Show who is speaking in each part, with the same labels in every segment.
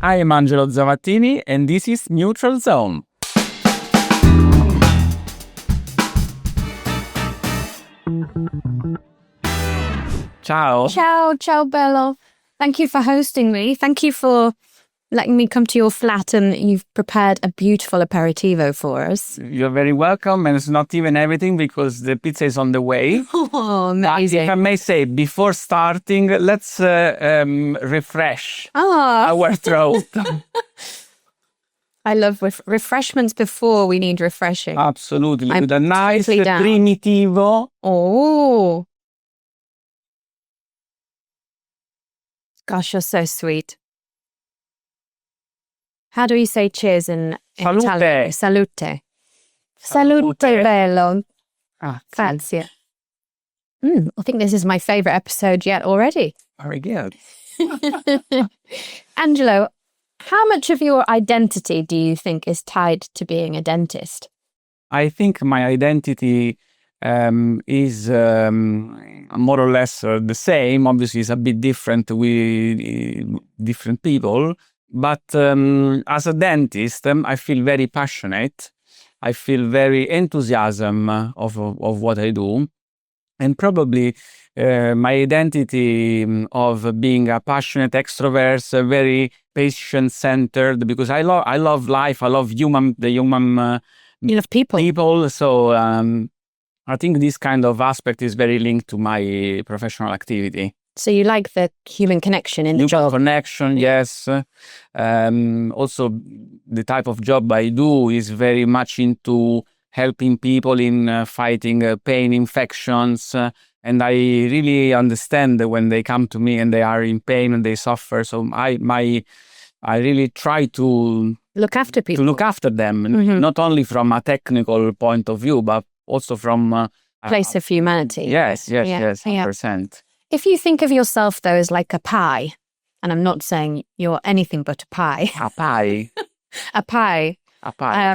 Speaker 1: I am Angelo Zavattini, and this is Neutral Zone. Ciao.
Speaker 2: Ciao, bello. Thank you for hosting me. Thank you for letting me come to your flat, and you've prepared a beautiful aperitivo for us.
Speaker 1: You're very welcome, and it's not even everything because the pizza is on the way.
Speaker 2: Oh, amazing.
Speaker 1: If I may say, before starting, let's refresh
Speaker 2: Ah,
Speaker 1: our throat.
Speaker 2: I love refreshments before we need refreshing.
Speaker 1: Absolutely.
Speaker 2: I'm
Speaker 1: With a nice
Speaker 2: totally down.
Speaker 1: aperitivo.
Speaker 2: Oh. Gosh, you're so sweet. How do we say cheers in
Speaker 1: Salute.
Speaker 2: Italian? Salute. Salute, bello.
Speaker 1: Ah,
Speaker 2: Grazie. I think this is my favorite episode yet already.
Speaker 1: very good.
Speaker 2: Angelo, how much of your identity do you think is tied to being a dentist?
Speaker 1: I think my identity is more or less the same. Obviously, it's a bit different with different people. But as a dentist, I feel very passionate. I feel very enthusiasm of what I do. And probably my identity of being a passionate extrovert, very patient-centered, because I love life. I love the human
Speaker 2: You love people.
Speaker 1: people. So I think this kind of aspect is very linked to my professional activity.
Speaker 2: So you like the human connection in the
Speaker 1: Human
Speaker 2: job.
Speaker 1: connection, yes. Also, the type of job I do is very much into helping people in fighting pain, infections. And I really understand that when they come to me and they are in pain and they suffer. So I really try to
Speaker 2: Look after people.
Speaker 1: look after them, not only from a technical point of view, but also from
Speaker 2: Place of humanity.
Speaker 1: yes,
Speaker 2: Yeah,
Speaker 1: 100%.
Speaker 2: If you think of yourself, though, as like a pie, and I'm not saying you're anything but a pie.
Speaker 1: A pie,
Speaker 2: A pie.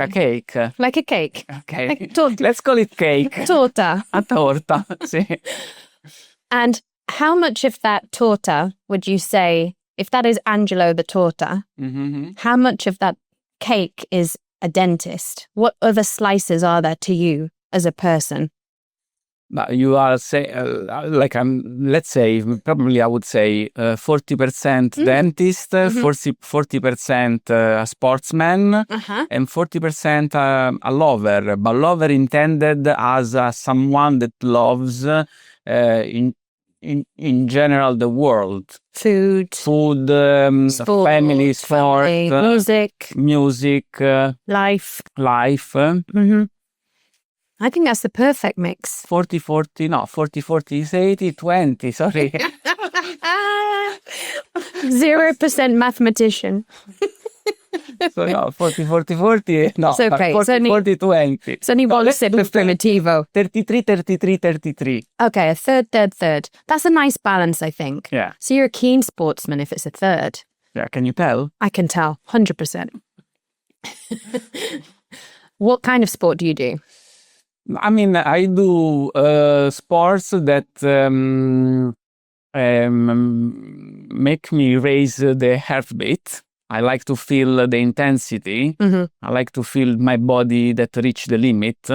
Speaker 1: a cake.
Speaker 2: Like a cake.
Speaker 1: Okay,
Speaker 2: Like torta.
Speaker 1: let's call it cake.
Speaker 2: Torta.
Speaker 1: A torta, sì.
Speaker 2: And how much of that torta would you say, if that is Angelo the torta, how much of that cake is a dentist? What other slices are there to you as a person?
Speaker 1: But you are like let's say probably I would say 40% dentist, 40% a sportsman, and 40% a lover. But lover intended as someone that loves in general the world,
Speaker 2: Food,
Speaker 1: food,
Speaker 2: sport,
Speaker 1: family, sport,
Speaker 2: music, life. I think that's the perfect mix.
Speaker 1: 40-40 is 80-20, sorry.
Speaker 2: 0% mathematician.
Speaker 1: So no, 40-40, no.
Speaker 2: It's okay.
Speaker 1: 40-20.
Speaker 2: It's only one sip of aperitivo.
Speaker 1: 33.
Speaker 2: Okay, a third. That's a nice balance, I think.
Speaker 1: Yeah.
Speaker 2: So you're a keen sportsman if it's a third.
Speaker 1: Yeah, can you tell?
Speaker 2: I can tell, 100%. What kind of sport do you do?
Speaker 1: I mean, I do sports that make me raise the heartbeat. I like to feel the intensity. I like to feel my body that reach the limit.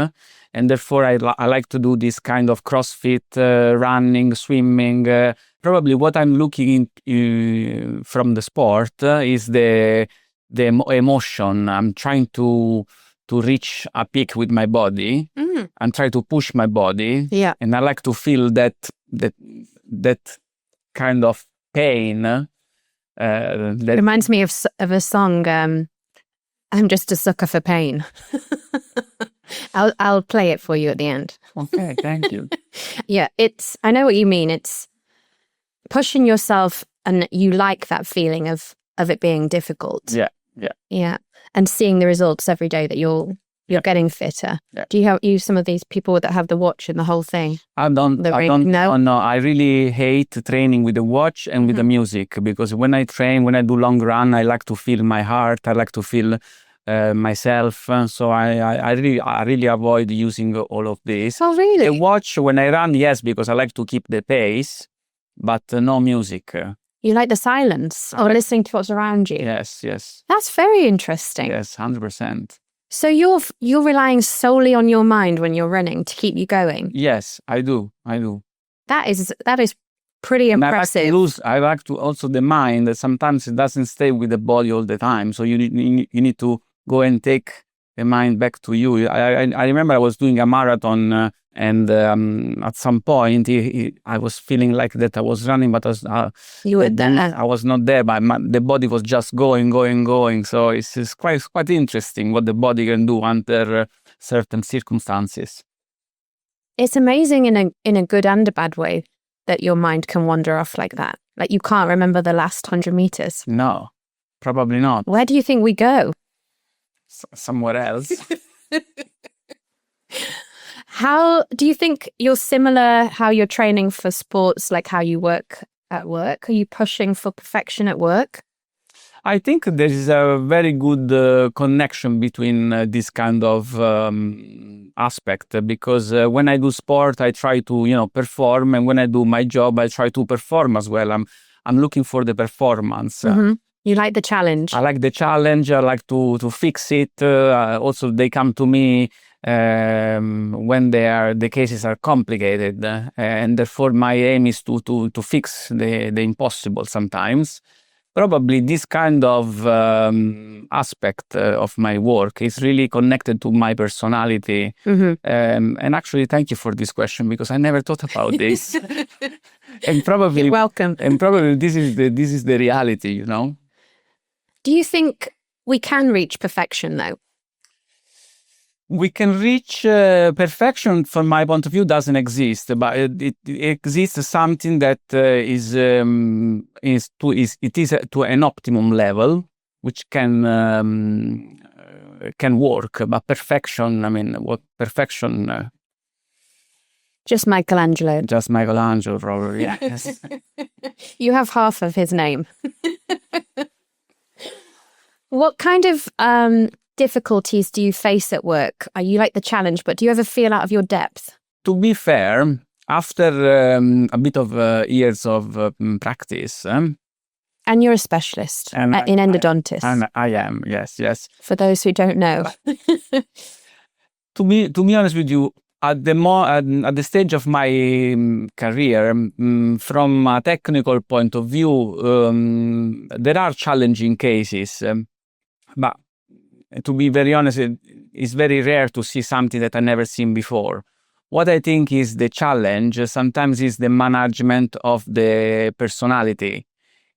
Speaker 1: And therefore, I like to do this kind of CrossFit, running, swimming. Probably what I'm looking from the sport is the emotion. I'm trying to reach a peak with my body and try to push my body.
Speaker 2: Yeah.
Speaker 1: And I like to feel that kind of pain. That
Speaker 2: Reminds me of a song, I'm Just a Sucker for Pain. I'll play it for you at the end.
Speaker 1: Okay, thank you.
Speaker 2: Yeah, I know what you mean. It's pushing yourself, and you like that feeling of it being difficult.
Speaker 1: Yeah.
Speaker 2: And seeing the results every day that you're getting fitter.
Speaker 1: Yeah.
Speaker 2: Do you use some of these people that have the watch and the whole thing?
Speaker 1: I don't.
Speaker 2: No?
Speaker 1: No, I really hate training with the watch and with the music, because when I train, when I do long run, I like to feel my heart. I like to feel myself. So I really avoid using all of this.
Speaker 2: Oh, really?
Speaker 1: The watch when I run, yes, because I like to keep the pace, but no music.
Speaker 2: You like the silence or listening to what's around you?
Speaker 1: Yes, yes.
Speaker 2: That's very interesting.
Speaker 1: Yes, 100%.
Speaker 2: So you're relying solely on your mind when you're running to keep you going?
Speaker 1: Yes, I do.
Speaker 2: That is pretty impressive.
Speaker 1: I like to also the mind that sometimes it doesn't stay with the body all the time. So you need to go and take the mind back to you. I remember I was doing a marathon and at some point I was feeling like that I was running, but
Speaker 2: you were there.
Speaker 1: I was not there, but the body was just going. So it's quite interesting what the body can do under certain circumstances.
Speaker 2: It's amazing in a good and a bad way that your mind can wander off like that. Like you can't remember the last 100 meters.
Speaker 1: No, probably not.
Speaker 2: Where do you think we go?
Speaker 1: Somewhere else.
Speaker 2: How do you think you're similar how you're training for sports, like how you work at work? Are you pushing for perfection at work?
Speaker 1: I think there is a very good connection between this kind of aspect because when I do sport, I try to perform, and when I do my job, I try to perform as well. I'm looking for the performance.
Speaker 2: Mm-hmm. You like the challenge.
Speaker 1: I like the challenge. I like to fix it. Also, they come to me when the cases are complicated, and therefore my aim is to fix the impossible sometimes. Probably this kind of aspect of my work is really connected to my personality.
Speaker 2: Mm-hmm.
Speaker 1: And actually, thank you for this question because I never thought about this. And probably,
Speaker 2: you're welcome.
Speaker 1: And probably this is the reality,
Speaker 2: Do you think we can reach perfection, though?
Speaker 1: We can reach perfection. From my point of view, doesn't exist, but it exists something that is to an optimum level, which can work. But perfection, I mean, what perfection?
Speaker 2: Just Michelangelo.
Speaker 1: Just Michelangelo, probably. Yes.
Speaker 2: You have half of his name. What kind of difficulties do you face at work? You like the challenge, but do you ever feel out of your depth?
Speaker 1: To be fair, after a bit of years of practice,
Speaker 2: and you're a specialist in endodontist.
Speaker 1: And I am, yes. For
Speaker 2: those who don't know,
Speaker 1: to be honest with you, at the stage of my career, from a technical point of view, there are challenging cases, but to be very honest, it's very rare to see something that I've never seen before. What I think is the challenge sometimes is the management of the personality,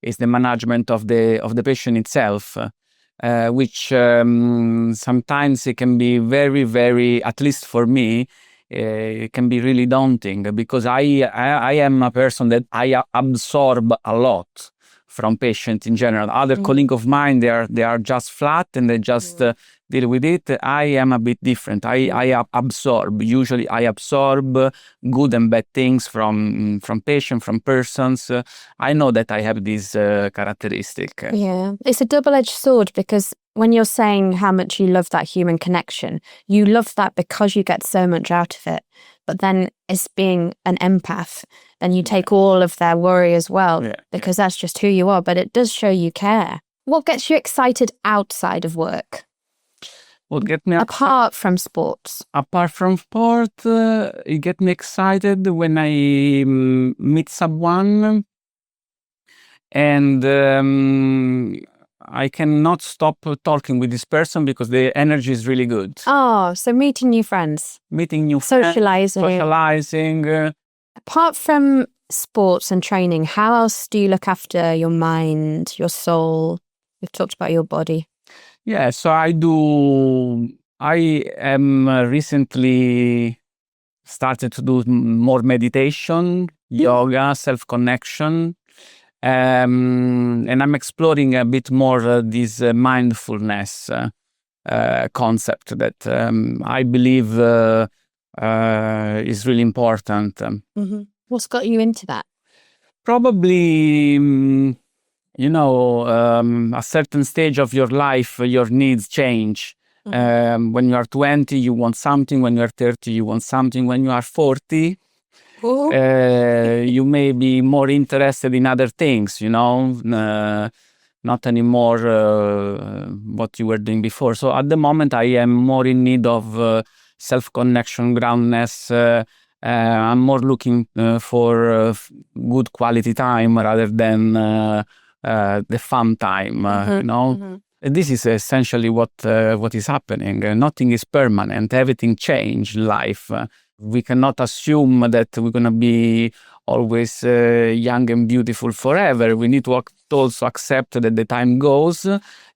Speaker 1: is the management of the patient itself, which sometimes it can be very, very, at least for me, it can be really daunting because I am a person that I absorb a lot from patients in general. Other colleagues of mine, they are just flat and they just deal with it. I am a bit different. I absorb. Usually I absorb good and bad things from patients, from persons. I know that I have this characteristic.
Speaker 2: Yeah, it's a double-edged sword because when you're saying how much you love that human connection, you love that because you get so much out of it. But then as being an empath, then you take all of their worry as well, because that's just who you are. But it does show you care. What gets you excited outside of work?
Speaker 1: What gets me
Speaker 2: apart from sports?
Speaker 1: Apart from sport, it gets me excited when I meet someone and I cannot stop talking with this person because the energy is really good.
Speaker 2: Oh, so meeting new friends.
Speaker 1: Socializing.
Speaker 2: Apart from sports and training, how else do you look after your mind, your soul? We've talked about your body.
Speaker 1: Yeah, so I am recently started to do more meditation, yoga, self-connection. And I'm exploring a bit more this mindfulness concept that I believe is really important.
Speaker 2: What's got you into that?
Speaker 1: Probably, a certain stage of your life, your needs change. When you are 20, you want something. When you are 30, you want something. When you are 40, You may be more interested in other things, not anymore what you were doing before. So at the moment, I am more in need of self-connection, groundness. I'm more looking for good quality time rather than the fun time, This is essentially what is happening. Nothing is permanent. Everything changes life. We cannot assume that we're going to be always young and beautiful forever. We need to also accept that the time goes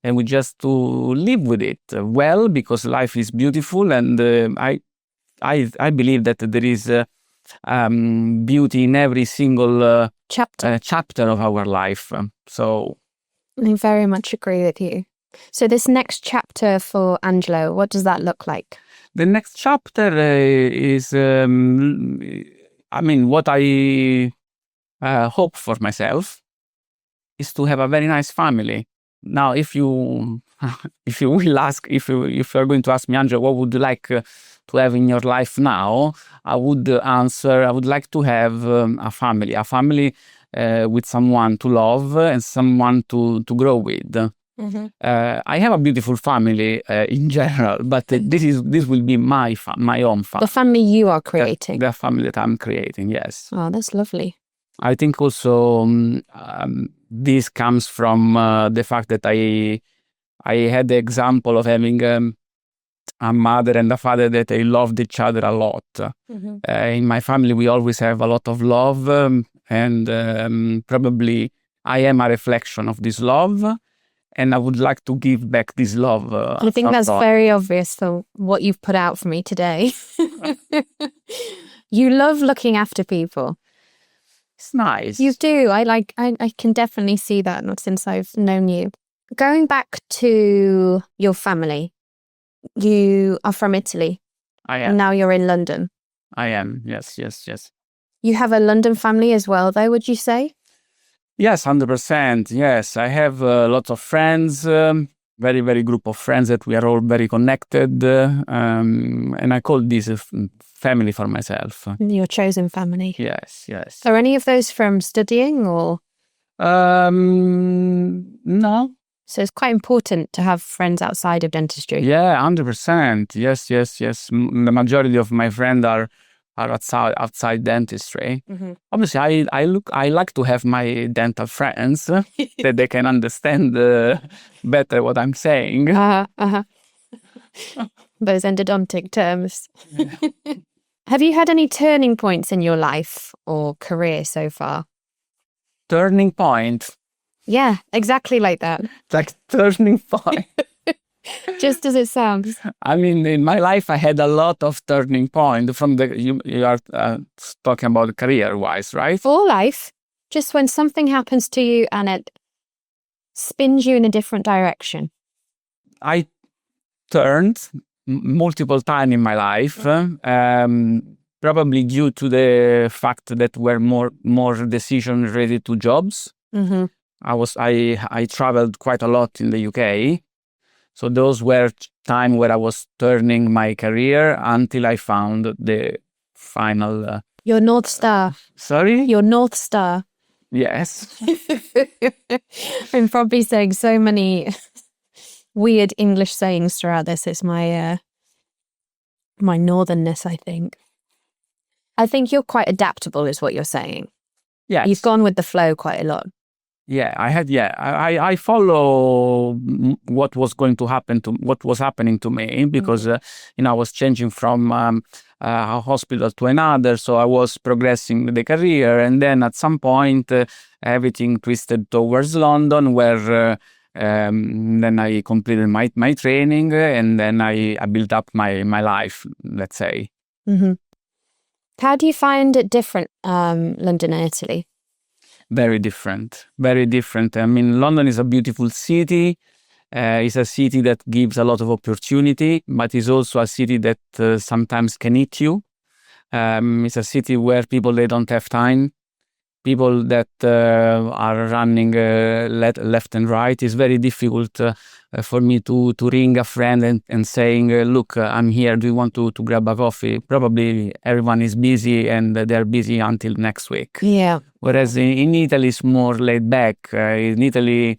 Speaker 1: and we just to live with it well, because life is beautiful. And I believe that there is beauty in every single chapter of our life. So
Speaker 2: I very much agree with you. So this next chapter for Angelo, what does that look like?
Speaker 1: The next chapter is, what I hope for myself is to have a very nice family. Now, if you will ask, if you're going to ask me, Angelo, what would you like to have in your life now? I would answer, I would like to have a family with someone to love and someone to grow with. I have a beautiful family in general, but this will be my own family.
Speaker 2: The family you are creating.
Speaker 1: The family that I'm creating, yes.
Speaker 2: Oh, that's lovely.
Speaker 1: I think also this comes from the fact that I had the example of having a mother and a father that they loved each other a lot. In my family, we always have a lot of love, and probably I am a reflection of this love. And I would like to give back this love.
Speaker 2: I think that's very obvious from what you've put out for me today. You love looking after people.
Speaker 1: It's nice.
Speaker 2: You do. I can definitely see that since I've known you. Going back to your family, you are from Italy.
Speaker 1: I am.
Speaker 2: And now you're in London.
Speaker 1: I am. Yes.
Speaker 2: You have a London family as well, though, would you say?
Speaker 1: Yes, 100%. Yes, I have lots of friends, very, very group of friends that we are all very connected. And I call this a family for myself.
Speaker 2: Your chosen family.
Speaker 1: Yes.
Speaker 2: Are any of those from studying or?
Speaker 1: No.
Speaker 2: So it's quite important to have friends outside of dentistry.
Speaker 1: Yeah, 100%. Yes. The majority of my friends are outside dentistry. Obviously, I like to have my dental friends that they can understand better what I'm saying.
Speaker 2: Those endodontic terms. Have you had any turning points in your life or career so far?
Speaker 1: Turning point?
Speaker 2: Yeah, exactly like that.
Speaker 1: Like turning point.
Speaker 2: Just as it sounds.
Speaker 1: I mean, in my life, I had a lot of turning point from you are talking about career-wise, right?
Speaker 2: For life, just when something happens to you and it spins you in a different direction.
Speaker 1: I turned multiple times in my life, probably due to the fact that were more decisions related to jobs. I traveled quite a lot in the UK. So those were time where I was turning my career until I found the final...
Speaker 2: Your North Star.
Speaker 1: Sorry?
Speaker 2: Your North Star.
Speaker 1: Yes.
Speaker 2: I'm probably saying so many weird English sayings throughout this. It's my northernness, I think. I think you're quite adaptable is what you're saying.
Speaker 1: Yes.
Speaker 2: You've gone with the flow quite a lot.
Speaker 1: Yeah, I follow what was going to happen what was happening to me because I was changing from a hospital to another, so I was progressing with the career, and then at some point everything twisted towards London, where then I completed my training, and then I built up my life, let's say.
Speaker 2: How do you find it different, London and Italy?
Speaker 1: Very different. I mean, London is a beautiful city. It's a city that gives a lot of opportunity, but it's also a city that sometimes can eat you. It's a city where people, they don't have time. people that are running left and right. It's very difficult for me to ring a friend and saying, look, I'm here, do you want to grab a coffee? Probably everyone is busy and they're busy until next week.
Speaker 2: Yeah.
Speaker 1: Whereas in Italy, it's more laid back. In Italy,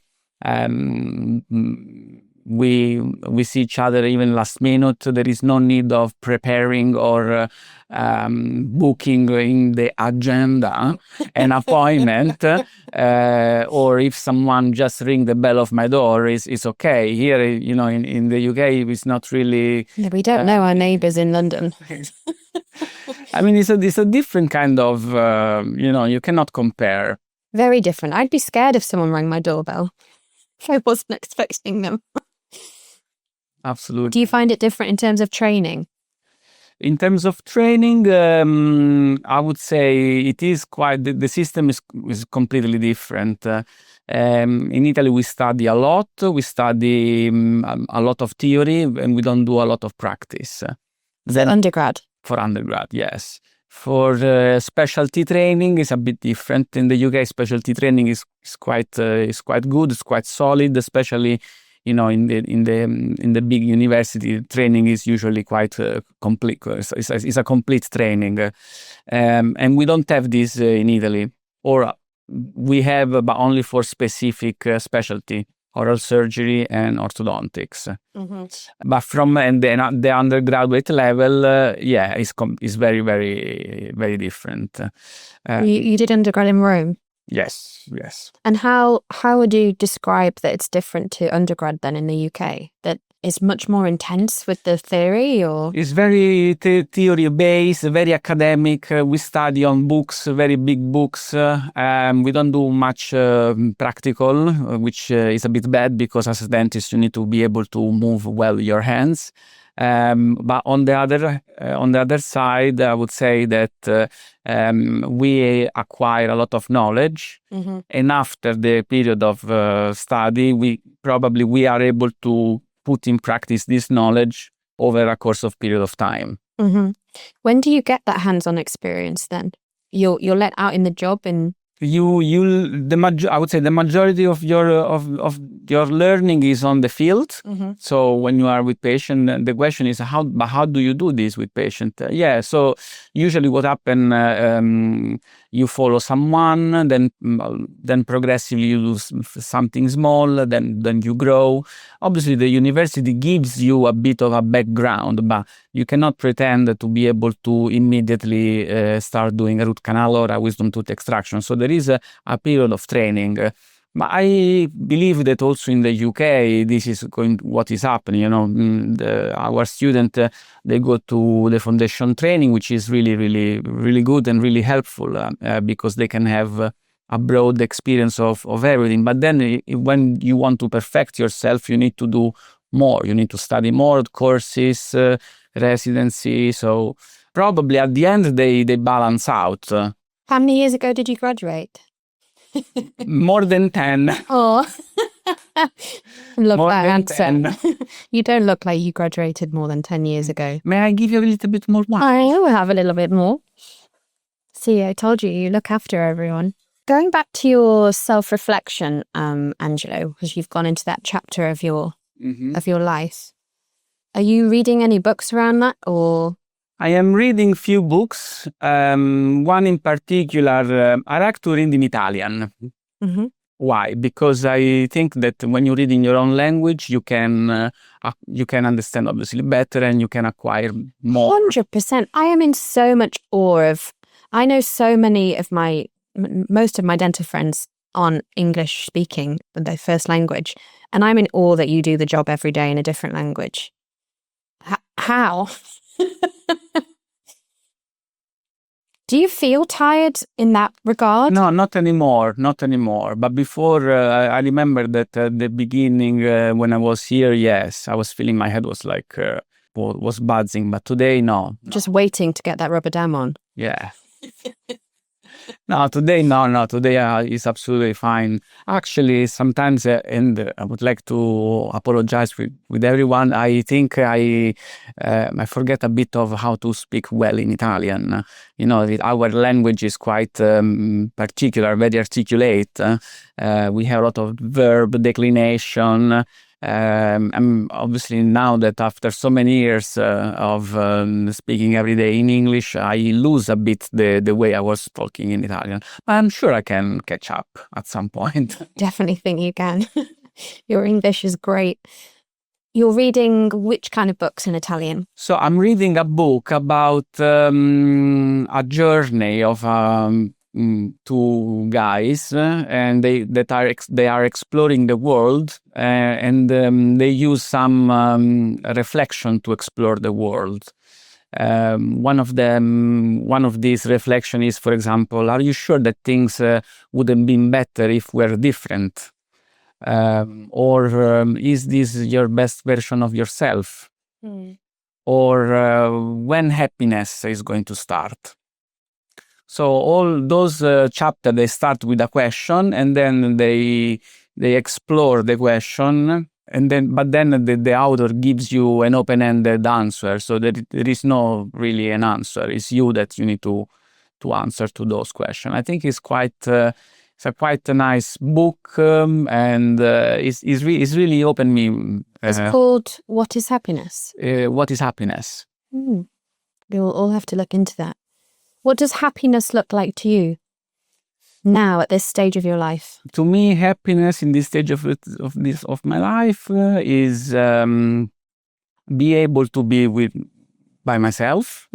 Speaker 1: we see each other even last minute. There is no need of preparing or booking in the agenda an appointment. Or if someone just ring the bell of my door, it's okay. Here, in the UK, it's not really.
Speaker 2: Yeah, we don't know our neighbours in London.
Speaker 1: I mean, it's a different kind of, you cannot compare.
Speaker 2: Very different. I'd be scared if someone rang my doorbell. I wasn't expecting them.
Speaker 1: Absolutely.
Speaker 2: Do you find it different in terms of training?
Speaker 1: In terms of training, I would say it is quite, the system is completely different. In Italy, we study a lot. We study a lot of theory and we don't do a lot of practice.
Speaker 2: Then undergrad?
Speaker 1: For undergrad, yes. For specialty training is a bit different. In the UK, specialty training is quite good. It's quite solid, especially in the big university. Training is usually quite complete. It's a complete training, and we don't have this in Italy, or we have, but only for specific specialty. Oral surgery and orthodontics. Mm-hmm. But from the undergraduate level, is very, very, very different.
Speaker 2: You did undergrad in Rome?
Speaker 1: Yes.
Speaker 2: And how would you describe that it's different to undergrad then in the UK? That is much more intense with the theory, or?
Speaker 1: It's very theory-based, very academic. We study on books, very big books. We don't do much practical, which is a bit bad because as a dentist you need to be able to move well your hands. But on the other side, I would say that we acquire a lot of knowledge, mm-hmm. and after the period of study, we are able to put in practice this knowledge over a course of period of time.
Speaker 2: Mm-hmm. When do you get that hands-on experience then? You're let out in the job and
Speaker 1: I would say the majority of your learning is on the field. Mm-hmm. So when you are with patient, the question is how do you do this with patient? So usually what happen, you follow someone, then progressively you do something small, then you grow. Obviously, the university gives you a bit of a background, but you cannot pretend to be able to immediately start doing a root canal or a wisdom tooth extraction. So there is a period of training. But I believe that also in the UK, this is what is happening. Our students, they go to the foundation training, which is really, really, really good and really helpful because they can have a broad experience of everything. But then when you want to perfect yourself, you need to do more. You need to study more courses, residency. So probably at the end, they balance out.
Speaker 2: How many years ago did you graduate?
Speaker 1: More than 10.
Speaker 2: Oh, love
Speaker 1: more
Speaker 2: that answer.
Speaker 1: 10.
Speaker 2: You don't look like you graduated more than 10 years ago.
Speaker 1: May I give you a little bit more?
Speaker 2: I will have a little bit more. See, I told you look after everyone. Going back to your self-reflection, Angelo, because you've gone into that chapter of your life. Are you reading any books around that, or?
Speaker 1: I am reading few books. One in particular, I like to read in Italian. Mm-hmm. Why? Because I think that when you read in your own language, you can understand obviously better and you can acquire more.
Speaker 2: 100%. I am in so much awe of. I know so many of most of my dental friends aren't English speaking, their first language, and I'm in awe that you do the job every day in a different language. How? Do you feel tired in that regard?
Speaker 1: No, not anymore. But before, I remember that at the beginning, when I was here, yes, I was feeling my head was like, was buzzing. But today, no.
Speaker 2: Just waiting to get that rubber dam on.
Speaker 1: Yeah. No, today, no. Today is absolutely fine. Actually, sometimes, and I would like to apologize with everyone. I think I forget a bit of how to speak well in Italian. Our language is quite particular, very articulate. We have a lot of verb declination. I'm obviously now that after so many years of speaking every day in English, I lose a bit the way I was talking in Italian. But I'm sure I can catch up at some point.
Speaker 2: Definitely think you can. Your English is great. You're reading which kind of books in Italian?
Speaker 1: So I'm reading a book about a journey of two guys, and they are exploring the world, and they use some reflection to explore the world. One of these reflection is, for example, are you sure that things would have been better if we're different? Or is this your best version of yourself? Or when happiness is going to start? So all those chapters, they start with a question, and then they explore the question, but then the author gives you an open-ended answer. So there is no really an answer. It's you that you need to answer to those questions. I think it's quite a nice book, and it's really opened me.
Speaker 2: It's called What is Happiness?
Speaker 1: What is Happiness?
Speaker 2: We'll all have to look into that. What does happiness look like to you now at this stage of your life?
Speaker 1: To me, happiness in this stage of my life is be able to be by myself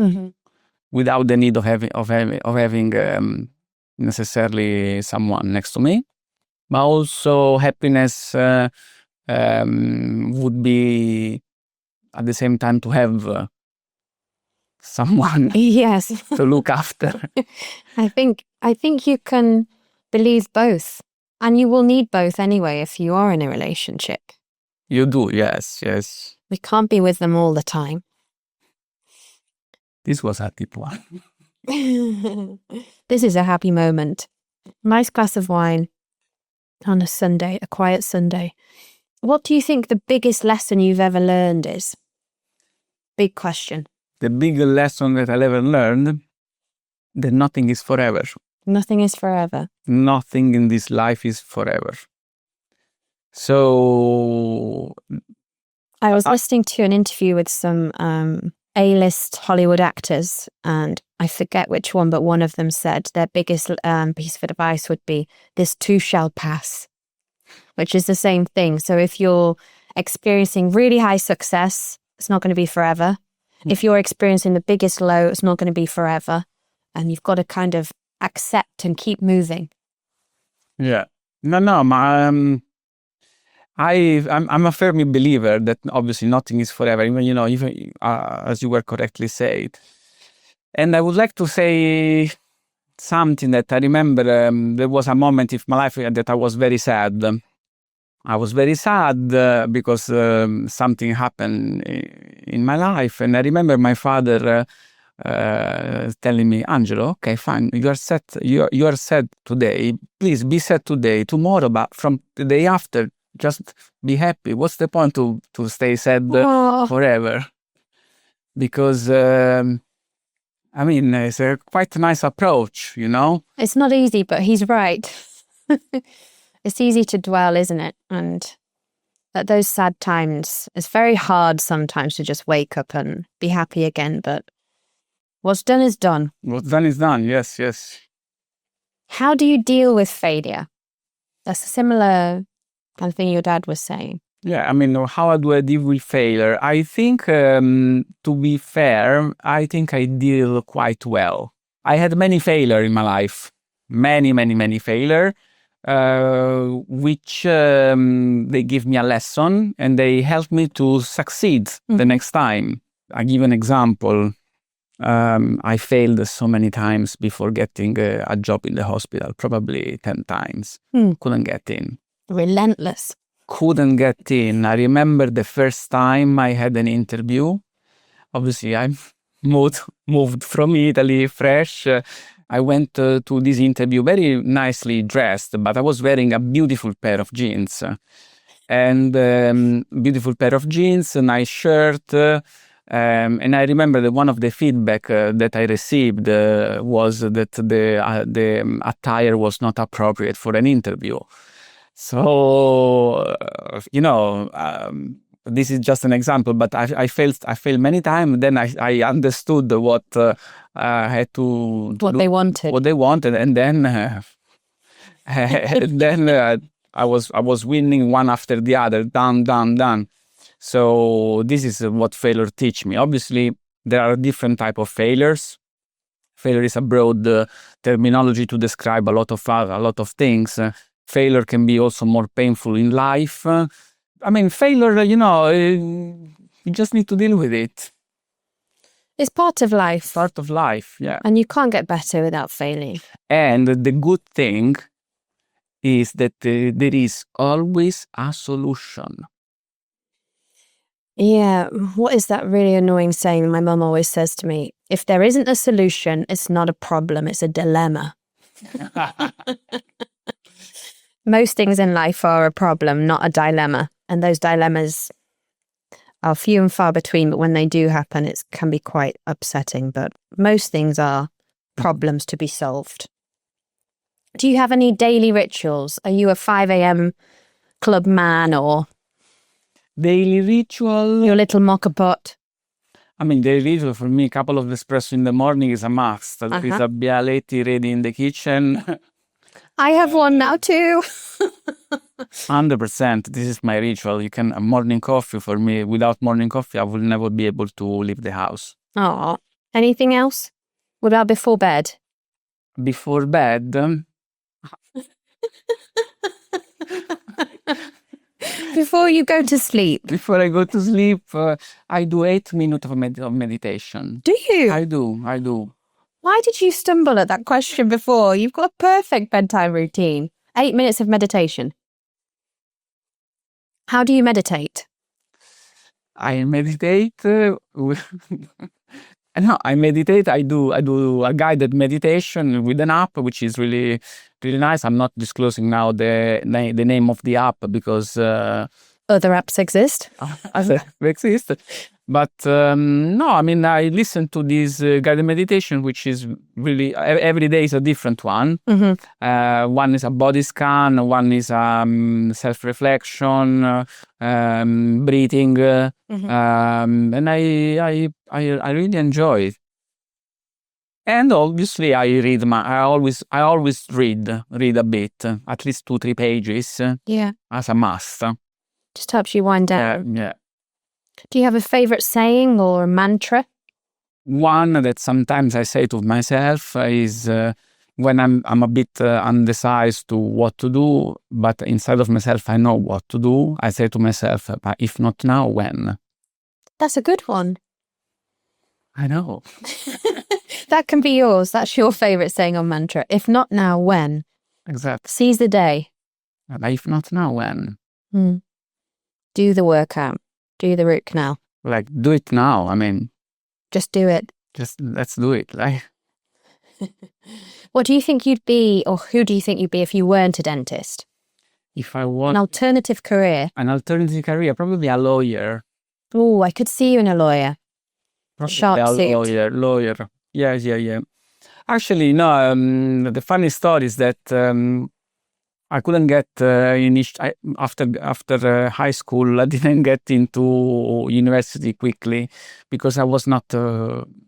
Speaker 1: without the need of having necessarily someone next to me. But also happiness would be at the same time to have someone
Speaker 2: yes
Speaker 1: to look after.
Speaker 2: I think you can believe both, and you will need both anyway if you are in a relationship.
Speaker 1: You do, yes.
Speaker 2: We can't be with them all the time.
Speaker 1: This was a deep one.
Speaker 2: This is a happy moment. Nice glass of wine on a Sunday, a quiet Sunday. What do you think the biggest lesson you've ever learned is? Big question.
Speaker 1: The big lesson that I ever learned, that nothing is forever.
Speaker 2: Nothing is forever.
Speaker 1: Nothing in this life is forever. So
Speaker 2: I was listening to an interview with some A-list Hollywood actors, and I forget which one, but one of them said their biggest piece of advice would be, this too shall pass, which is the same thing. So if you're experiencing really high success, it's not going to be forever. If you're experiencing the biggest low, it's not going to be forever. And you've got to kind of accept and keep moving.
Speaker 1: Yeah. No, I'm a firm believer that obviously nothing is forever, even as you were correctly said. And I would like to say something that I remember. There was a moment in my life that I was very sad. I was very sad because something happened in my life, and I remember my father telling me, "Angelo, okay, fine, you are sad. You are sad today. Please be sad today. Tomorrow, but from the day after, just be happy. What's the point to stay sad forever?" Because it's a quite nice approach,
Speaker 2: It's not easy, but he's right. It's easy to dwell, isn't it? And at those sad times, it's very hard sometimes to just wake up and be happy again. But what's done is done.
Speaker 1: What's done is done, yes.
Speaker 2: How do you deal with failure? That's a similar kind of thing your dad was saying.
Speaker 1: Yeah, how do I deal with failure? I think, to be fair, I think I deal quite well. I had many failure in my life. Many failure. Which they give me a lesson, and they help me to succeed the next time. I give an example. I failed so many times before getting a job in the hospital, probably 10 times. Couldn't get in.
Speaker 2: Relentless.
Speaker 1: Couldn't get in. I remember the first time I had an interview. Obviously, I moved from Italy, fresh. I went to this interview very nicely dressed, but I was wearing a beautiful pair of jeans. And beautiful pair of jeans, a nice shirt. And I remember that one of the feedback that I received was that the attire was not appropriate for an interview. So, this is just an example, but I failed many times. Then I understood what I had to
Speaker 2: What they wanted.
Speaker 1: and then I was winning one after the other, done. So this is what failure teach me. Obviously, there are different type of failures. Failure is a broad terminology to describe a lot of things. Failure can be also more painful in life. I mean, failure, you just need to deal with it.
Speaker 2: It's part of life.
Speaker 1: Part of life, yeah.
Speaker 2: And you can't get better without failing.
Speaker 1: And the good thing is that there is always a solution.
Speaker 2: Yeah, what is that really annoying saying my mum always says to me? If there isn't a solution, it's not a problem, it's a dilemma. Most things in life are a problem, not a dilemma. And those dilemmas are few and far between, but when they do happen, it can be quite upsetting. But most things are problems to be solved. Do you have any daily rituals? Are you a 5 a.m. club man or...
Speaker 1: Daily ritual?
Speaker 2: Your little mocha pot?
Speaker 1: I mean, daily ritual for me, a couple of espresso in the morning is a must. There is a bialetti ready in the kitchen.
Speaker 2: I have one now too.
Speaker 1: 100%. This is my ritual. You can, a morning coffee for me. Without morning coffee, I will never be able to leave the house.
Speaker 2: Oh, anything else? What about before bed?
Speaker 1: Before bed?
Speaker 2: Before you go to sleep?
Speaker 1: Before I go to sleep, I do 8 minutes of meditation.
Speaker 2: Do you?
Speaker 1: I do.
Speaker 2: Why did you stumble at that question before? You've got a perfect bedtime routine. 8 minutes of meditation. How do you meditate?
Speaker 1: I meditate. I meditate. I do a guided meditation with an app, which is really, really nice. I'm not disclosing now the name of the app because
Speaker 2: other apps exist.
Speaker 1: But no, I mean, I listen to this guided meditation, which is really every day is a different one.
Speaker 2: Mm-hmm.
Speaker 1: One is a body scan, one is self-reflection, breathing, and I really enjoy it. And obviously, I read. I always read a bit, at least 2-3 pages.
Speaker 2: Yeah,
Speaker 1: as a must.
Speaker 2: Just helps you wind down.
Speaker 1: Yeah.
Speaker 2: Do you have a favorite saying or a mantra?
Speaker 1: One that sometimes I say to myself is when I'm a bit undecided to what to do, but inside of myself I know what to do. I say to myself, but if not now, when?
Speaker 2: That's a good one.
Speaker 1: I know.
Speaker 2: That can be yours. That's your favorite saying or mantra. If not now, when?
Speaker 1: Exactly.
Speaker 2: Seize the day.
Speaker 1: But if not now, when?
Speaker 2: Do the workout. Do the root canal.
Speaker 1: Like, do it now. I mean,
Speaker 2: just do it.
Speaker 1: Just let's do it. Like,
Speaker 2: what do you think you'd be, or who do you think you'd be if you weren't a dentist?
Speaker 1: If I want
Speaker 2: an alternative career.
Speaker 1: Probably a lawyer.
Speaker 2: Oh, I could see you in a lawyer. Sharp suit.
Speaker 1: Lawyer. Yeah. Actually, no. The funny story is that I couldn't get after high school. I didn't get into university quickly because I was not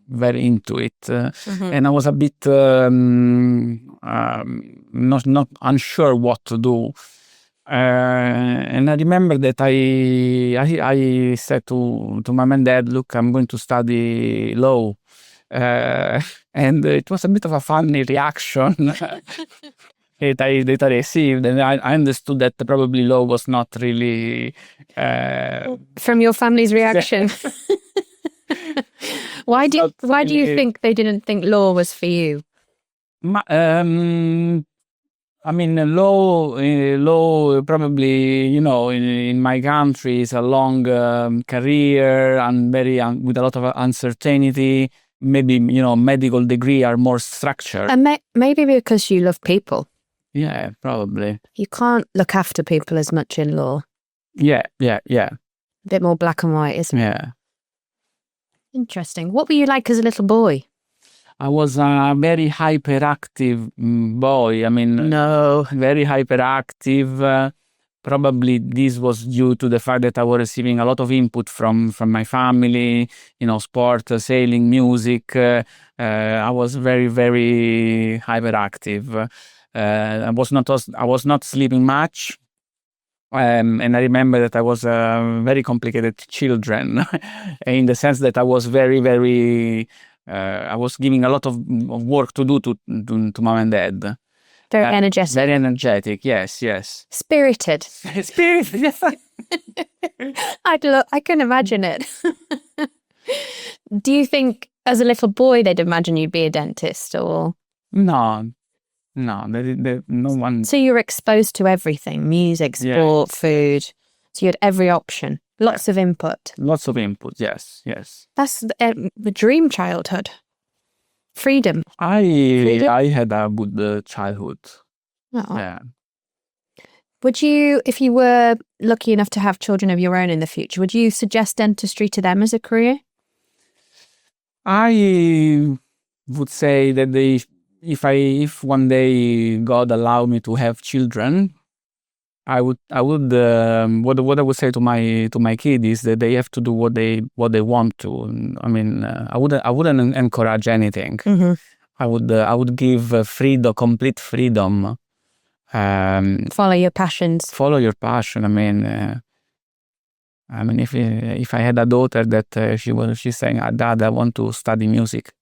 Speaker 1: very into it, and I was a bit not unsure what to do. And I remember that I said to my mom and dad, "Look, I'm going to study law," and it was a bit of a funny reaction. that I received, and I understood that probably law was not really
Speaker 2: from your family's reaction. Why do you think they didn't think law was for you?
Speaker 1: I mean, law probably, in my country is a long career and with a lot of uncertainty. maybe, medical degree are more structured.
Speaker 2: And maybe because you love people.
Speaker 1: Yeah, probably.
Speaker 2: You can't look after people as much in law.
Speaker 1: Yeah.
Speaker 2: A bit more black and white, isn't it?
Speaker 1: Yeah.
Speaker 2: Interesting. What were you like as a little boy?
Speaker 1: I was a very hyperactive boy. I mean,
Speaker 2: No.
Speaker 1: very hyperactive. Probably this was due to the fact that I was receiving a lot of input from my family, sport, sailing, music. I was very, very hyperactive. I was not sleeping much. And I remember that I was a very complicated children in the sense that I was very, very, I was giving a lot of work to do to mom and dad.
Speaker 2: Very energetic.
Speaker 1: Very energetic, yes.
Speaker 2: Spirited.
Speaker 1: Spirited, yes.
Speaker 2: I can imagine it. Do you think as a little boy they'd imagine you'd be a dentist or?
Speaker 1: No, no one.
Speaker 2: So you were exposed to everything, music, sport, food. So you had every option, lots of input.
Speaker 1: Lots of input, yes.
Speaker 2: That's the dream childhood. Freedom.
Speaker 1: I had a good childhood.
Speaker 2: Oh.
Speaker 1: Yeah.
Speaker 2: Would you, if you were lucky enough to have children of your own in the future, would you suggest dentistry to them as a career?
Speaker 1: I would say that if one day God allow me to have children, I would what I would say to my kid is that they have to do what they want to. I mean, I wouldn't encourage anything.
Speaker 2: Mm-hmm.
Speaker 1: I would give complete freedom.
Speaker 2: Follow your passions.
Speaker 1: Follow your passion. I mean, if I had a daughter that she's saying, "Dad, I want to study music,"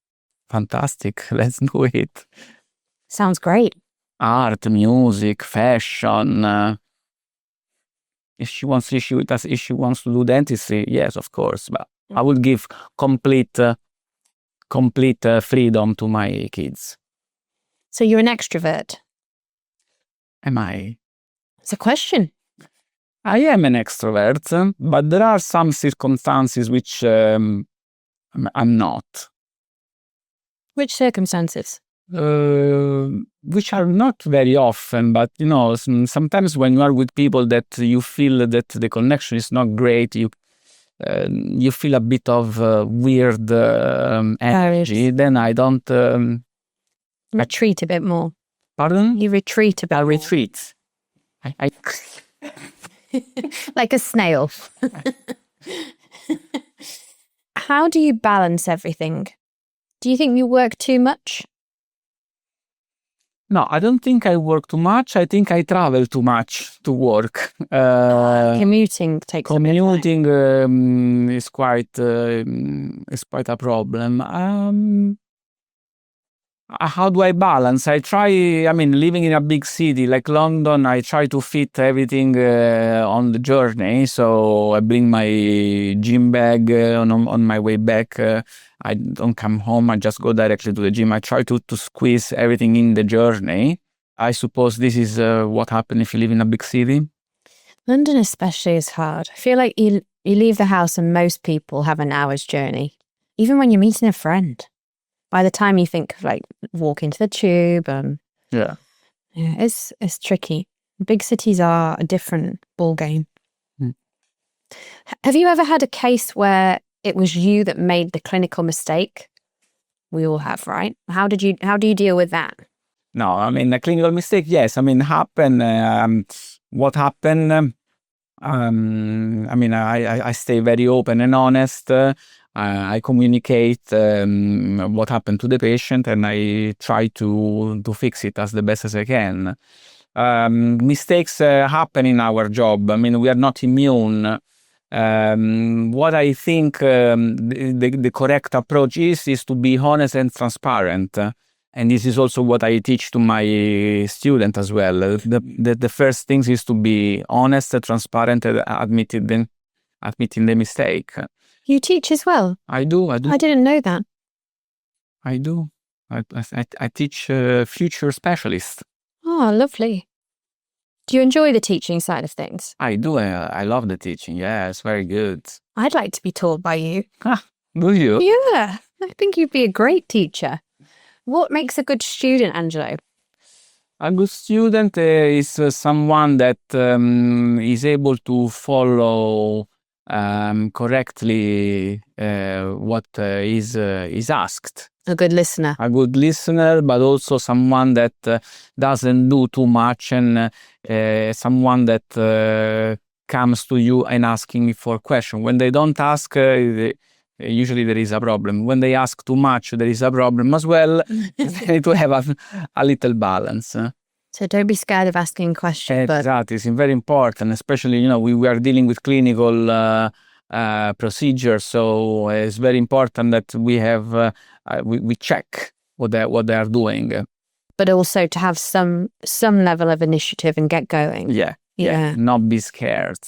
Speaker 1: fantastic, let's do it.
Speaker 2: Sounds great.
Speaker 1: Art, music, fashion. If she wants to do dentistry, yes, of course. But I would give complete freedom to my kids.
Speaker 2: So you're an extrovert?
Speaker 1: Am I?
Speaker 2: It's a question.
Speaker 1: I am an extrovert, but there are some circumstances which I'm not.
Speaker 2: Which circumstances?
Speaker 1: Which are not very often, but sometimes when you are with people that you feel that the connection is not great, you feel a bit of weird energy. Then I don't
Speaker 2: retreat a bit more.
Speaker 1: Pardon?
Speaker 2: You retreat a bit.
Speaker 1: I retreat. I
Speaker 2: like a snail. How do you balance everything? Do you think you work too much?
Speaker 1: No, I don't think I work too much. I think I travel too much to work.
Speaker 2: Commuting takes
Speaker 1: commuting is quite a problem. How do I balance? Living in a big city like London, I try to fit everything on the journey. So I bring my gym bag on my way back. I don't come home. I just go directly to the gym. I try to squeeze everything in the journey. I suppose this is what happens if you live in a big city.
Speaker 2: London especially is hard. I feel like you leave the house and most people have an hour's journey. Even when you're meeting a friend. By the time you think of like walking to the tube, it's tricky. Big cities are a different ball game. Have you ever had a case where it was you that made the clinical mistake? We all have, right? How do you deal with that?
Speaker 1: No, a clinical mistake, yes. Happen. What happened? I stay very open and honest. I communicate what happened to the patient, and I try to fix it as the best as I can. Mistakes happen in our job. We are not immune. What I think the correct approach is to be honest and transparent. And this is also what I teach to my student as well. The first thing is to be honest, transparent, and admitting the mistake.
Speaker 2: You teach as well?
Speaker 1: I do.
Speaker 2: I didn't know that.
Speaker 1: I do. I teach future specialists.
Speaker 2: Oh, lovely. Do you enjoy the teaching side of things?
Speaker 1: I do. I love the teaching. Yeah, it's very good.
Speaker 2: I'd like to be taught by you.
Speaker 1: Do you?
Speaker 2: Yeah. I think you'd be a great teacher. What makes a good student, Angelo?
Speaker 1: A good student is someone that is able to follow correctly what is asked.
Speaker 2: A good listener.
Speaker 1: A good listener, but also someone that doesn't do too much, and someone that comes to you and asking for question. When they don't ask, usually there is a problem. When they ask too much, there is a problem as well. They need to have a little balance.
Speaker 2: So don't be scared of asking questions.
Speaker 1: Exactly, it's very important, especially, we are dealing with clinical procedures, so it's very important that we have we check what they are doing.
Speaker 2: But also to have some level of initiative and get going.
Speaker 1: Yeah. Not be scared.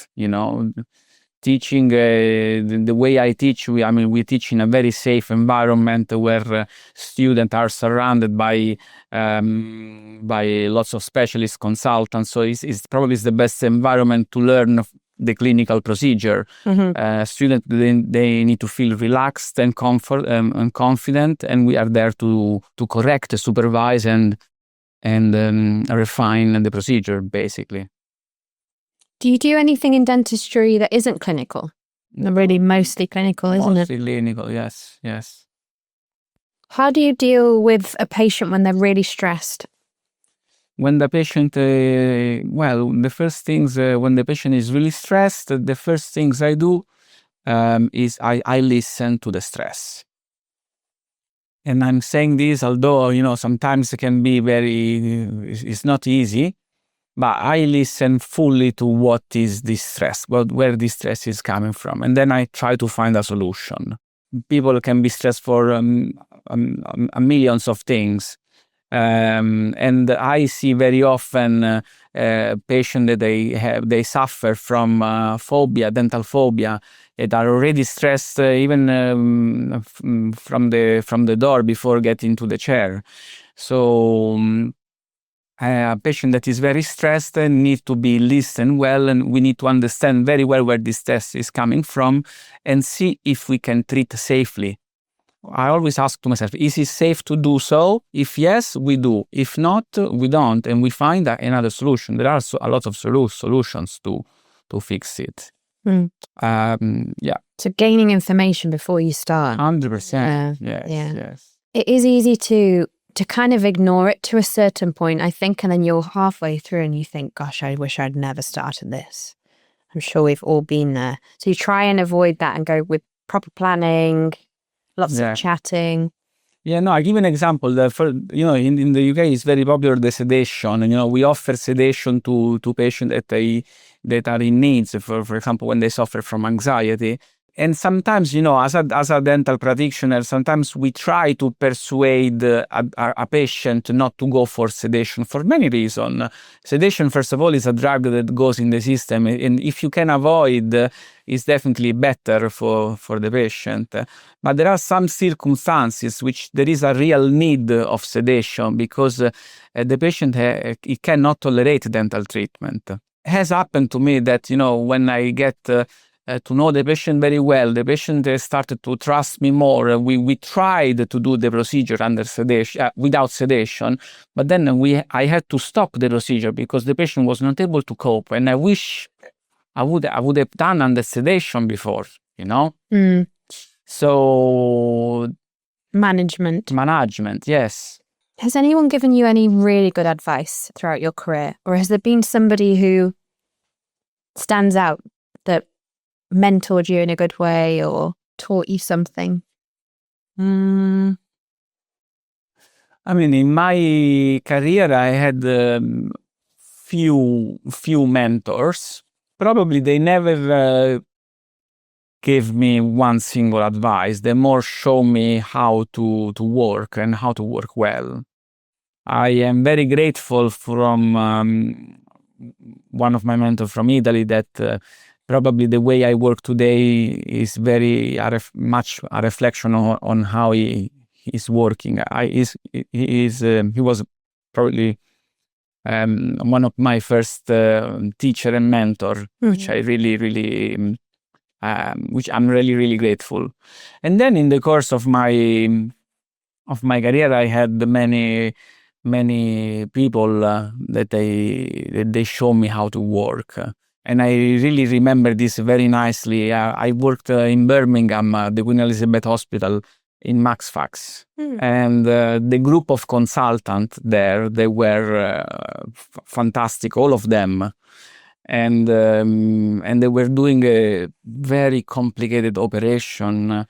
Speaker 1: Teaching the way I teach, we teach in a very safe environment where students are surrounded by lots of specialist consultants. So it's probably the best environment to learn the clinical procedure. Students, they need to feel relaxed and confident, and we are there to correct, supervise, and refine the procedure, basically.
Speaker 2: Do you do anything in dentistry that isn't clinical? Really mostly clinical, isn't it?
Speaker 1: Mostly clinical, yes.
Speaker 2: How do you deal with a patient when they're really stressed?
Speaker 1: When the patient, the first things, when the patient is really stressed, the first things I do is I listen to the stress. And I'm saying this, although, sometimes it can be it's not easy, but I listen fully to what is this stress, where this stress is coming from. And then I try to find a solution. People can be stressed for millions of things. And I see very often patients that they suffer from phobia, dental phobia, that are already stressed even from the door before getting to the chair. So a patient that is very stressed needs to be listened well, and we need to understand very well where this stress is coming from and see if we can treat safely. I always ask to myself, is it safe to do so? If yes, we do. If not, we don't, and we find another solution. There are a lot of solutions to fix it.
Speaker 2: So gaining information before you start.
Speaker 1: 100%. Yes.
Speaker 2: It is easy to kind of ignore it to a certain point, I think, and then you're halfway through and you think, gosh, I wish I'd never started this. I'm sure we've all been there. So you try and avoid that and go with proper planning, lots of chatting.
Speaker 1: Yeah, no, I give an example. In the UK, it's very popular, the sedation. And, we offer sedation to patients that are in needs, for example, when they suffer from anxiety. And sometimes, as a dental practitioner, sometimes we try to persuade a patient not to go for sedation for many reasons. Sedation, first of all, is a drug that goes in the system, and if you can avoid, it's definitely better for the patient. But there are some circumstances which there is a real need of sedation because the patient he cannot tolerate dental treatment. It has happened to me that, when I get to know the patient very well, the patient started to trust me more. We tried to do the procedure under sedation, without sedation, but then I had to stop the procedure because the patient was not able to cope. And I wish I would have done under sedation before, So management, yes.
Speaker 2: Has anyone given you any really good advice throughout your career, or has there been somebody who stands out that mentored you in a good way or taught you something?
Speaker 1: In my career, I had few mentors. Probably they never gave me one single advice. They more show me how to work and how to work well. I am very grateful from one of my mentors from Italy that probably the way I work today is very much a reflection on how he is working. He was probably one of my first teacher and mentor, which I really, really which I'm really, really grateful. And then in the course of my career, I had many people that they show me how to work. And I really remember this very nicely. I worked in Birmingham, the Queen Elizabeth Hospital in MaxFax. And the group of consultants there, they were fantastic, all of them. And they were doing a very complicated operation.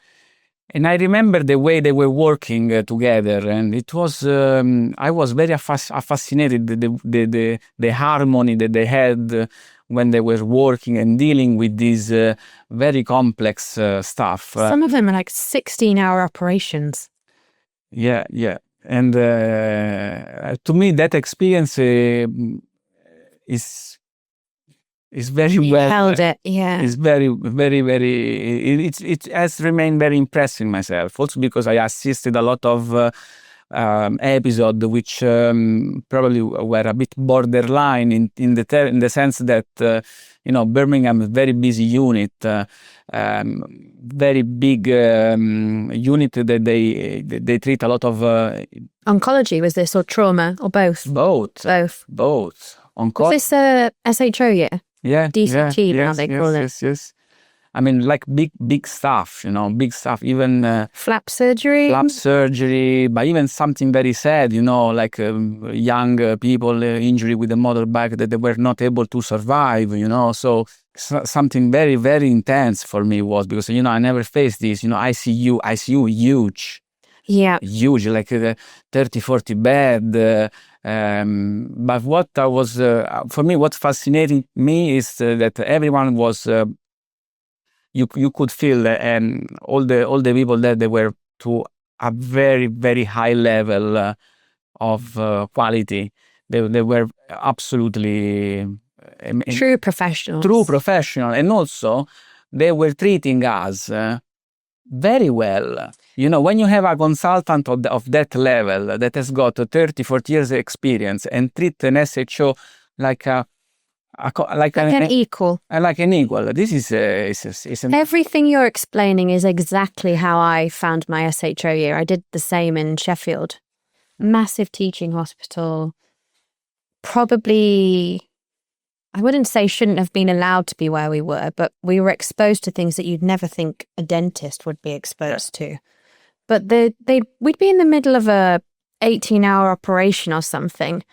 Speaker 1: And I remember the way they were working together, and it was I was very fascinated the harmony that they had when they were working and dealing with these very complex stuff.
Speaker 2: Some of them are like 16-hour operations.
Speaker 1: Yeah. And to me, that experience is very well
Speaker 2: held it. Yeah,
Speaker 1: it's very, very, very. It has remained very impressive in myself. Also because I assisted a lot of episodes which probably were a bit borderline in the sense that Birmingham is a very busy unit, very big unit that they treat a lot of
Speaker 2: oncology. Was this or trauma or both?
Speaker 1: Both.
Speaker 2: Was this a SHO year?
Speaker 1: Yeah,
Speaker 2: DCT now they call it.
Speaker 1: Yes. I mean, like big stuff, big stuff, even
Speaker 2: flap surgery,
Speaker 1: but even something very sad, like young people injury with a motorbike that they were not able to survive, so something very, very intense for me was because, I never faced this, ICU huge.
Speaker 2: Yeah.
Speaker 1: Huge, like 30, 40 bed. But what I was, for me, what fascinated me is that everyone was, you could feel, and all the people there, they were to a very, very high level of quality. They were absolutely
Speaker 2: true professionals.
Speaker 1: And also they were treating us very well. When you have a consultant of that level that has got 30, 40 years experience and treat an SHO like an
Speaker 2: equal.
Speaker 1: Like an equal. This is
Speaker 2: everything you're explaining is exactly how I found my SHO year. I did the same in Sheffield. Massive teaching hospital. Probably, I wouldn't say shouldn't have been allowed to be where we were, but we were exposed to things that you'd never think a dentist would be exposed to. But we'd be in the middle of a 18-hour operation or something,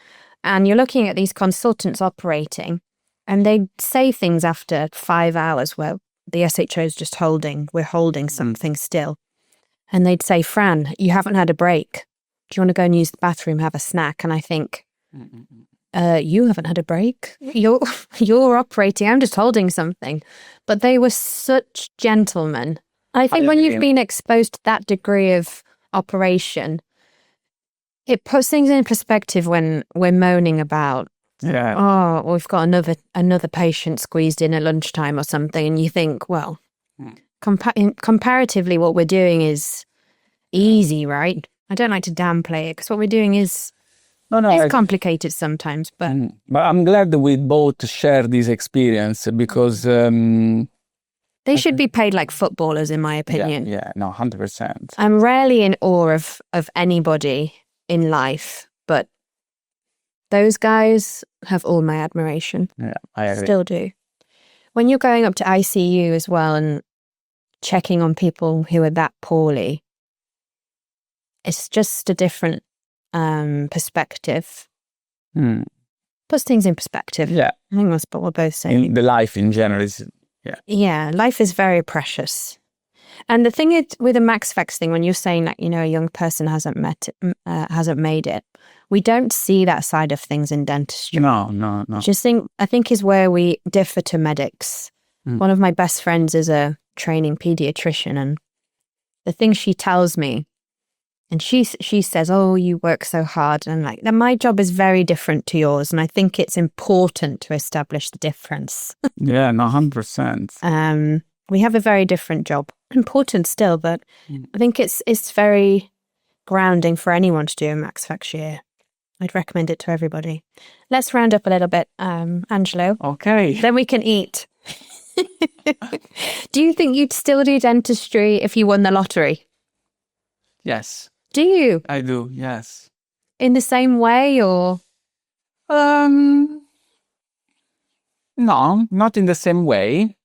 Speaker 2: and you're looking at these consultants operating, and they'd say things after 5 hours where the SHO's just we're holding something still. And they'd say, Fran, you haven't had a break. Do you want to go and use the bathroom, have a snack? And I think, you haven't had a break. You're operating. I'm just holding something. But they were such gentlemen. I think when you've been exposed to that degree of operation, it puts things in perspective when we're moaning about, we've got another patient squeezed in at lunchtime or something, and you think, well, comparatively, what we're doing is easy, right? I don't like to downplay it because what we're doing is it's complicated sometimes, but
Speaker 1: I'm glad that we both share this experience because
Speaker 2: they should be paid like footballers, in my opinion.
Speaker 1: Yeah, no, 100%.
Speaker 2: I'm rarely in awe of anybody in life, but those guys have all my admiration.
Speaker 1: Yeah, I agree.
Speaker 2: Still do. When you're going up to ICU as well and checking on people who are that poorly, it's just a different perspective. Puts things in perspective.
Speaker 1: Yeah.
Speaker 2: I think that's what we're both saying.
Speaker 1: The life in general is,
Speaker 2: Yeah, life is very precious. And the thing is, with the MaxFax thing, when you're saying that, a young person hasn't made it, we don't see that side of things in dentistry.
Speaker 1: No.
Speaker 2: I think is where we differ to medics. One of my best friends is a training pediatrician, and the thing she tells me, and she says, oh, you work so hard. And I'm like, my job is very different to yours. And I think it's important to establish the difference.
Speaker 1: Yeah, no, 100%.
Speaker 2: We have a very different job. Important still, but I think it's very grounding for anyone to do a MaxFax year. I'd recommend it to everybody. Let's round up a little bit, Angelo.
Speaker 1: Okay.
Speaker 2: Then we can eat. Do you think you'd still do dentistry if you won the lottery?
Speaker 1: Yes,
Speaker 2: Do you?
Speaker 1: I do. Yes.
Speaker 2: In the same way or?
Speaker 1: No, not in the same way.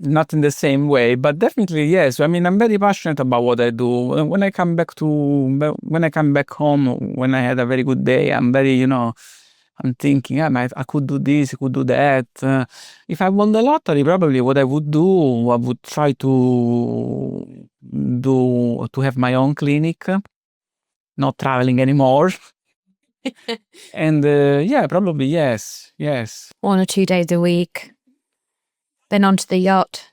Speaker 1: Not in the same way, but definitely yes. I mean, I'm very passionate about what I do. When I come back home, when I had a very good day, I'm very, I'm thinking, I could do this, I could do that. If I won the lottery, probably what I would do, I would try to have my own clinic, not traveling anymore. And yeah, probably yes.
Speaker 2: 1 or 2 days a week. Then onto the yacht.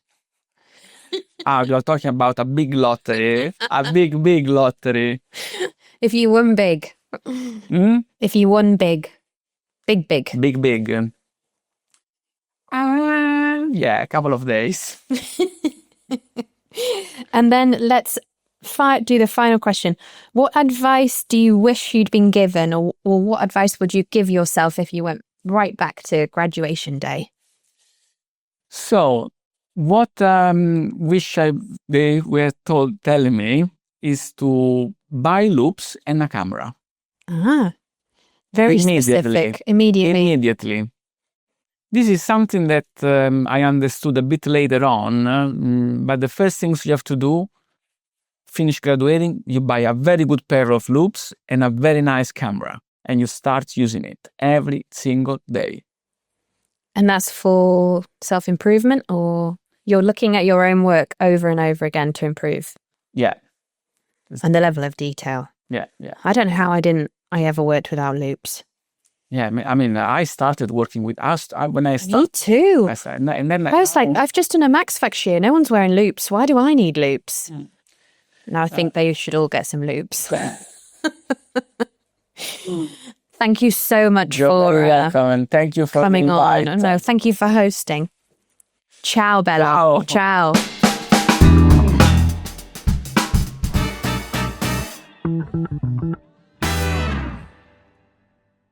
Speaker 1: You're talking about a big lottery, a big lottery.
Speaker 2: If you won big. If you won big. Big.
Speaker 1: Big. Yeah, a couple of days.
Speaker 2: And then let's do the final question. What advice do you wish you'd been given, or what advice would you give yourself if you went right back to graduation day?
Speaker 1: So, what they were telling me is to buy loops and a camera.
Speaker 2: Very specific. Immediately.
Speaker 1: This is something that I understood a bit later on, but the first things you have to do, finish graduating, you buy a very good pair of loops and a very nice camera, and you start using it every single day.
Speaker 2: And that's for self-improvement, or you're looking at your own work over and over again to improve?
Speaker 1: Yeah.
Speaker 2: And the level of detail.
Speaker 1: Yeah.
Speaker 2: I don't know how I ever worked without loops.
Speaker 1: Yeah, I mean, I started working with us when I started.
Speaker 2: Me too.
Speaker 1: And then
Speaker 2: I was like, I've just done a Max Facts year. No one's wearing loops. Why do I need loops? Now I think they should all get some loops. Thank you so much for
Speaker 1: welcome, and thank you for
Speaker 2: coming on. No, thank you for hosting. Ciao, Bella.
Speaker 1: Ciao.
Speaker 2: Ciao.